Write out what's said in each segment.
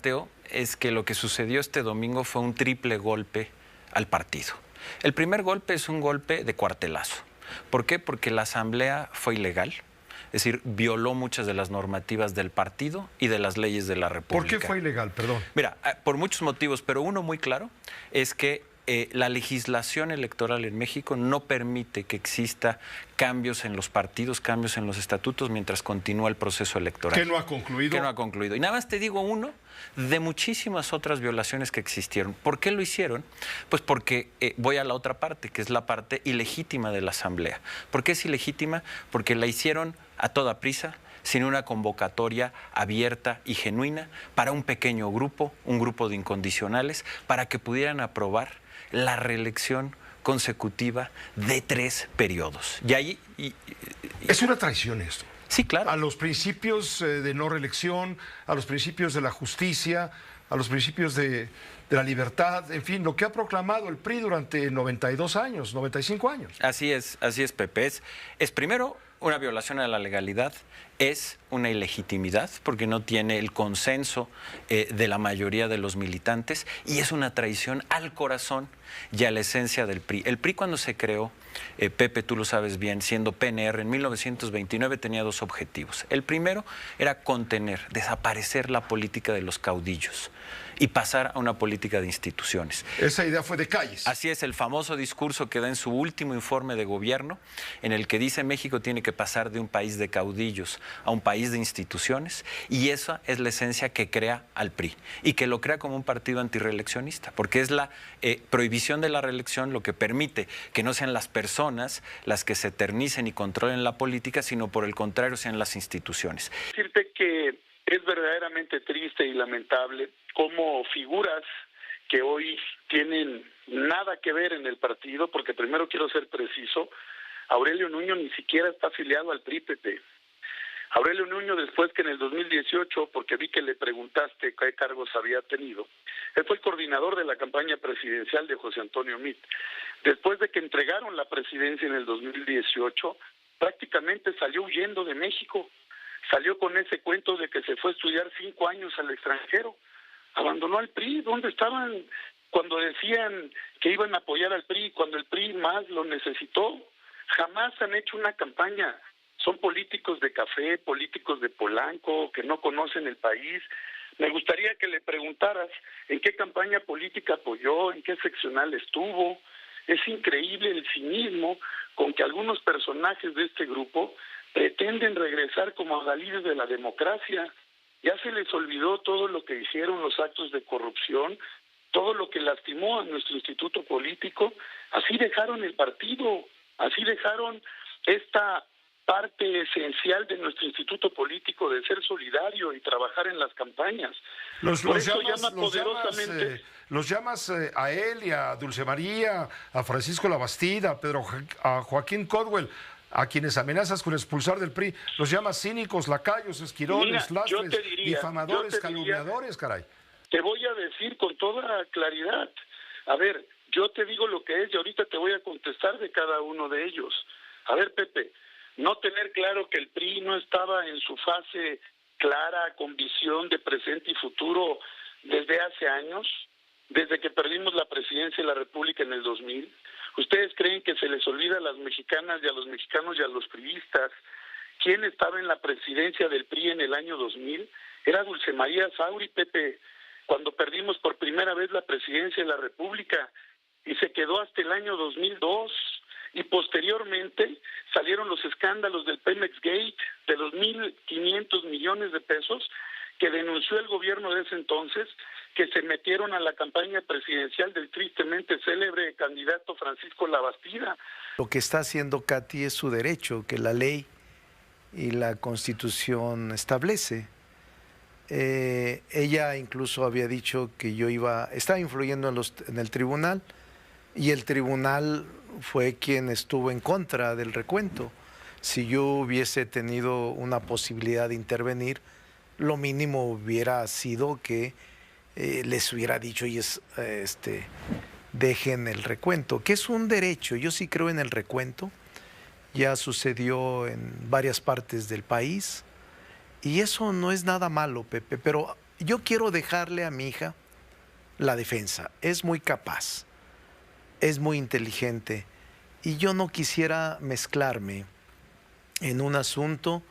planteo es que lo que sucedió este domingo fue un triple golpe al partido. El primer golpe es un golpe de cuartelazo. ¿Por qué? Porque la asamblea fue ilegal. Es decir, violó muchas de las normativas del partido y de las leyes de la República. ¿Por qué fue ilegal? Perdón. Mira, por muchos motivos, pero uno muy claro es que la legislación electoral en México no permite que exista cambios en los partidos, cambios en los estatutos mientras continúa el proceso electoral. ¿Que no ha concluido? Que no ha concluido. Y nada más te digo uno de muchísimas otras violaciones que existieron. ¿Por qué lo hicieron? Pues porque voy a la otra parte, que es la parte ilegítima de la Asamblea. ¿Por qué es ilegítima? Porque la hicieron a toda prisa, sin una convocatoria abierta y genuina para un pequeño grupo, un grupo de incondicionales, para que pudieran aprobar la reelección consecutiva de 3 periodos. Y ahí... Es una traición esto. Sí, claro. A los principios de no reelección, a los principios de la justicia, a los principios de la libertad, en fin, lo que ha proclamado el PRI durante 92 años, 95 años. Así es, Pepe. Es primero una violación a la legalidad, es una ilegitimidad porque no tiene el consenso de la mayoría de los militantes y es una traición al corazón y a la esencia del PRI. El PRI cuando se creó, Pepe, tú lo sabes bien, siendo PNR en 1929 tenía 2 objetivos. El primero era contener, desaparecer la política de los caudillos y pasar a una política de instituciones. Esa idea fue de Calles. Así es, el famoso discurso que da en su último informe de gobierno, en el que dice México tiene que pasar de un país de caudillos a un país de instituciones, y esa es la esencia que crea al PRI, y que lo crea como un partido antirreeleccionista, porque es la prohibición de la reelección lo que permite que no sean las personas las que se eternicen y controlen la política, sino por el contrario sean las instituciones. Decirte que es verdaderamente triste y lamentable cómo figuras que hoy tienen nada que ver en el partido, porque primero quiero ser preciso, Aurelio Nuño ni siquiera está afiliado al PRI, Pepe. Aurelio Nuño, después que en el 2018, porque vi que le preguntaste qué cargos había tenido, él fue el coordinador de la campaña presidencial de José Antonio Meade. Después de que entregaron la presidencia en el 2018, prácticamente salió huyendo de México. Salió con ese cuento de que se fue a estudiar 5 años al extranjero. Abandonó al PRI. ¿Dónde estaban cuando decían que iban a apoyar al PRI, cuando el PRI más lo necesitó? Jamás han hecho una campaña. Son políticos de café, políticos de Polanco, que no conocen el país. Me gustaría que le preguntaras en qué campaña política apoyó, en qué seccional estuvo. Es increíble el cinismo con que algunos personajes de este grupo pretenden regresar como adalides de la democracia. Ya se les olvidó todo lo que hicieron, los actos de corrupción, todo lo que lastimó a nuestro instituto político. Así dejaron el partido, así dejaron esta parte esencial de nuestro instituto político de ser solidario y trabajar en las campañas. Los llamas a él y a Dulce María, a Francisco Labastida, a Joaquín Codwell, a quienes amenazas con expulsar del PRI, los llamas cínicos, lacayos, esquirones, lastres, difamadores, calumniadores, caray. Te voy a decir con toda claridad. A ver, yo te digo lo que es y ahorita te voy a contestar de cada uno de ellos. A ver, Pepe, no tener claro que el PRI no estaba en su fase clara, con visión de presente y futuro desde hace años, desde que perdimos la presidencia de la República en el 2000. ¿Ustedes creen que se les olvida a las mexicanas y a los mexicanos y a los priistas quién estaba en la presidencia del PRI en el año 2000? Era Dulce María Sauri, Pepe, cuando perdimos por primera vez la presidencia de la República, y se quedó hasta el año 2002, y posteriormente salieron los escándalos del Pemex Gate, de los 1.500 millones de pesos que denunció el gobierno de ese entonces, que se metieron a la campaña presidencial del tristemente célebre candidato Francisco Labastida. Lo que está haciendo Katy es su derecho, que la ley y la Constitución establece. Ella incluso había dicho que estaba influyendo en el tribunal, y el tribunal fue quien estuvo en contra del recuento. Si yo hubiese tenido una posibilidad de intervenir, lo mínimo hubiera sido que les hubiera dicho, dejen el recuento, que es un derecho. Yo sí creo en el recuento. Ya sucedió en varias partes del país y eso no es nada malo, Pepe, pero yo quiero dejarle a mi hija la defensa. Es muy capaz, es muy inteligente y yo no quisiera mezclarme en un asunto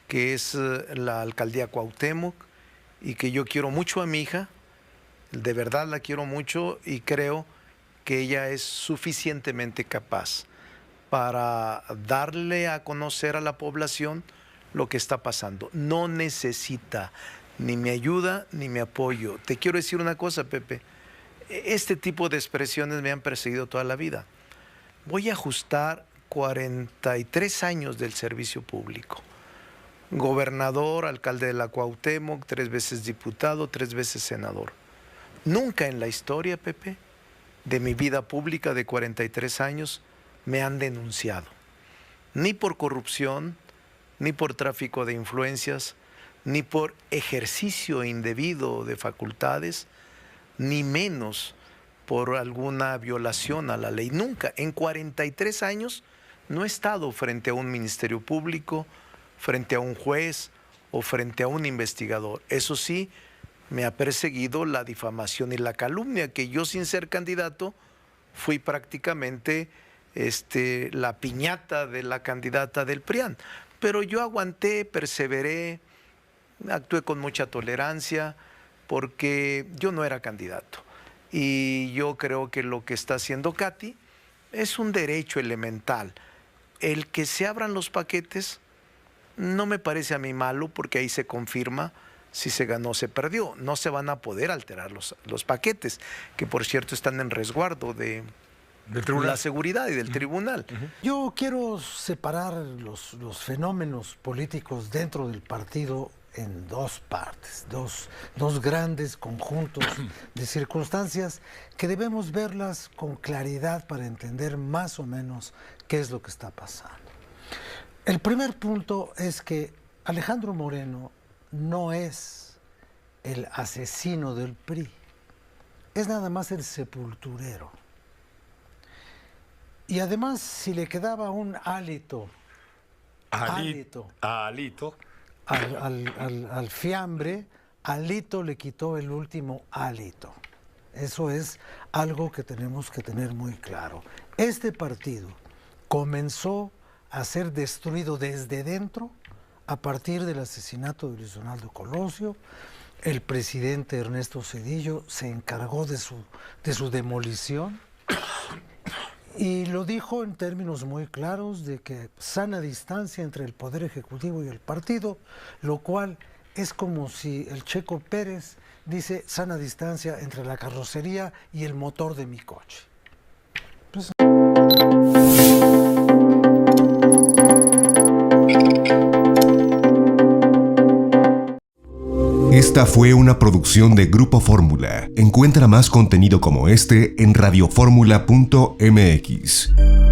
que es la alcaldía Cuauhtémoc y que yo quiero mucho a mi hija, de verdad la quiero mucho y creo que ella es suficientemente capaz para darle a conocer a la población lo que está pasando. No necesita ni mi ayuda ni mi apoyo. Te quiero decir una cosa, Pepe, este tipo de expresiones me han perseguido toda la vida. Voy a ajustar 43 años del servicio público. Gobernador, alcalde de la Cuauhtémoc, 3 veces diputado, 3 veces senador. Nunca en la historia, Pepe, de mi vida pública de 43 años me han denunciado. Ni por corrupción, ni por tráfico de influencias, ni por ejercicio indebido de facultades, ni menos por alguna violación a la ley. Nunca, en 43 años, no he estado frente a un ministerio público, frente a un juez o frente a un investigador. Eso sí, me ha perseguido la difamación y la calumnia, que yo sin ser candidato fui prácticamente la piñata de la candidata del PRIAN. Pero yo aguanté, perseveré, actué con mucha tolerancia porque yo no era candidato. Y yo creo que lo que está haciendo Katy es un derecho elemental. El que se abran los paquetes no me parece a mí malo porque ahí se confirma si se ganó o se perdió. No se van a poder alterar los paquetes, que por cierto están en resguardo de la seguridad y del tribunal. Yo quiero separar los fenómenos políticos dentro del partido en 2 partes, dos grandes conjuntos de circunstancias que debemos verlas con claridad para entender más o menos qué es lo que está pasando. El primer punto es que Alejandro Moreno no es el asesino del PRI, es nada más el sepulturero. Y además, si le quedaba un hálito al fiambre, Alito le quitó el último hálito. Eso es algo que tenemos que tener muy claro. Este partido comenzó a ser destruido desde dentro a partir del asesinato de Luis Donaldo Colosio. El presidente Ernesto Zedillo se encargó de su demolición y lo dijo en términos muy claros de que sana distancia entre el Poder Ejecutivo y el partido, lo cual es como si el Checo Pérez dice sana distancia entre la carrocería y el motor de mi coche. Pues... Esta fue una producción de Grupo Fórmula. Encuentra más contenido como este en radioformula.mx.